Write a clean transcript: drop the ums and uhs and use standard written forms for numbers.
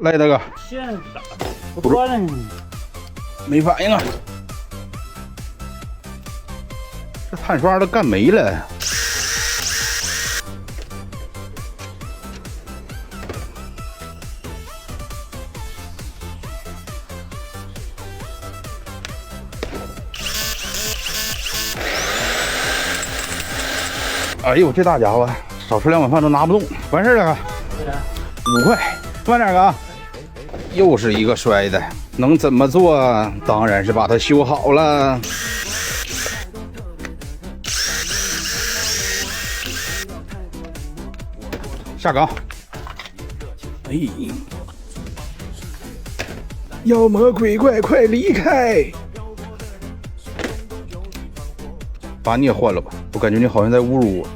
来，大哥。线打不断了，没反应啊！这碳刷都干没了。哎呦，这大家伙少吃2碗饭都拿不动，完事了。5块，慢点啊！又是一个摔的，能怎么做？当然是把它修好了。下岗。哎，妖魔鬼怪，快离开！把你也换了吧，我感觉你好像在侮辱我。